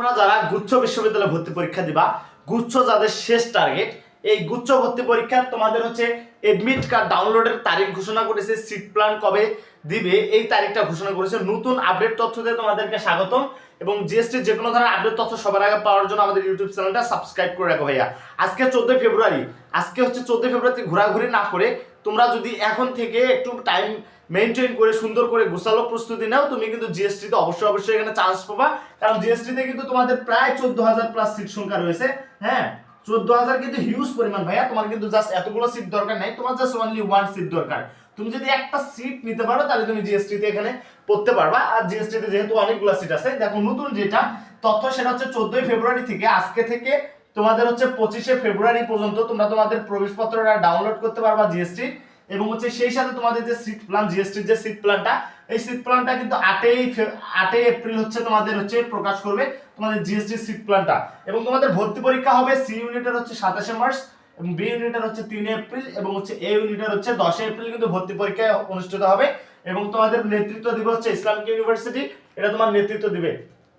তোমরা যারা গুচ্ছ বিশ্ববিদ্যালয়ে ভর্তি পরীক্ষা দিবা, গুচ্ছ যাদের শেষ টার্গেট, এই গুচ্ছ ভর্তি পরীক্ষা তোমাদের হচ্ছে এডমিট কার্ড ডাউনলোডের তারিখ ঘোষণা করেছে, সিট প্ল্যান কবে দিবে এই তারিখটা ঘোষণা করেছে। নতুন আপডেট তথ্য দিয়ে তোমাদেরকে স্বাগতম এবং জিএসটির যে কোনো ধরনের আপডেট তথ্য সবার আগে পাওয়ার জন্য আমাদের ইউটিউব চ্যানেলটা সাবস্ক্রাইব করে রাখো ভাইয়া। আজকে 14 ফেব্রুয়ারি, আজকে হচ্ছে 14 ফেব্রুয়ারিতে ঘোরাঘুরি না করে তোমরা যদি এখন থেকে একটু টাইম মেনটেন করে সুন্দর করে গোছালো প্রস্তুতি নাও, তুমি কিন্তু জিএসটিতে অবশ্যই এখানে চান্স পাবা। কারণ জিএসটিতে কিন্তু তোমাদের প্রায় 14,000 প্লাস সিট সংখ্যা রয়েছে। হ্যাঁ, 14,000 কিন্তু হিউজ পরিমাণ ভাইয়া। তোমার কিন্তু জাস্ট এতগুলো সিট দরকার নাই, তোমার জাস্ট অনলি ওয়ান সিট দরকার। তুমি যদি একটা সিট নিতে পারো তাহলে তুমি জিএসটিতে এখানে পড়তে পারবা। আর জিএসটিতে যেহেতু অনেকগুলো সিট আছে, দেখো নতুন যেটা তথ্য সেটা হচ্ছে 14 ফেব্রুয়ারি থেকে, আজকে থেকে তোমাদের হচ্ছে 25 ফেব্রুয়ারি পর্যন্ত তোমরা তোমাদের প্রবেশপত্রটা ডাউনলোড করতে পারবা জিএসটি। এবং হচ্ছে সেই সাথে তোমাদের যে সিট প্ল্যান, জিএসটির যে সিট প্ল্যানটা, এই সিট প্ল্যানটা কিন্তু 8 এপ্রিল হচ্ছে তোমাদের হচ্ছে প্রকাশ করবে তোমাদের জিএসটির সিট প্ল্যানটা। এবং তোমাদের ভর্তি পরীক্ষা হবে সি ইউনিটের হচ্ছে 27 মার্চ এবং বি ইউনিটের হচ্ছে 3 এপ্রিল এবং হচ্ছে এ ইউনিটের হচ্ছে 10 এপ্রিল কিন্তু ভর্তি পরীক্ষা অনুষ্ঠিত হবে। এবং তোমাদের নেতৃত্ব দিবে হচ্ছে ইসলামিক ইউনিভার্সিটি, এটা তোমার নেতৃত্ব দিবে।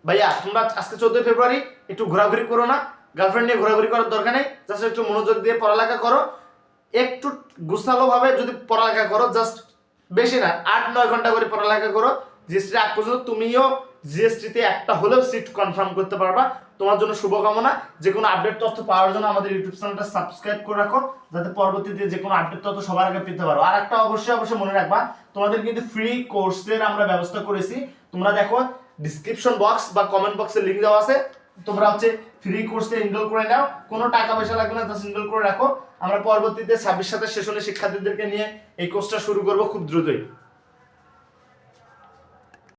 ভাইয়া তোমরা আজকে 14 ফেব্রুয়ারি একটু ঘোরাঘুরি করো না, গার্লফ্রেন্ড নিয়ে ঘোরাঘুরি করার দরকার নেই, জাস্ট একটু মনোযোগ দিয়ে পড়ালেখা করো, একটু গুছালো ভাবে যদি পড়ালেখা করো, জাস্ট বেশি না 8-9 ঘন্টা করে পড়ালেখা করো, জিএসটি আগ পর্যন্ত তুমিও জিএসটিতে একটা হলেও সিট কনফার্ম করতে পারবা। তোমার জন্য শুভকামনা। যে কোনো আপডেট তথ্য পাওয়ার জন্য আমাদের ইউটিউব চ্যানেলটা সাবস্ক্রাইব করে রাখো, যাতে পরবর্তীতে যে কোনো আপডেট তথ্য সবার আগে পেতে পারো। আর একটা অবশ্যই মনে রাখবা, তোমাদের কিন্তু ফ্রি কোর্সের আমরা ব্যবস্থা করেছি। তোমরা দেখো ডিসক্রিপশন বক্স বা কমেন্ট বক্সে লিংক দেওয়া আছে, তোমরা হচ্ছে ফ্রি কোর্সে এনরোল করে নাও, কোনো টাকা পয়সা লাগবে না, জাস্ট এনরোল করে রাখো। আমরা পরবর্তীতে 26 সেশনে শিক্ষার্থীদেরকে নিয়ে এই কোর্সটা শুরু করব খুব দ্রুতই।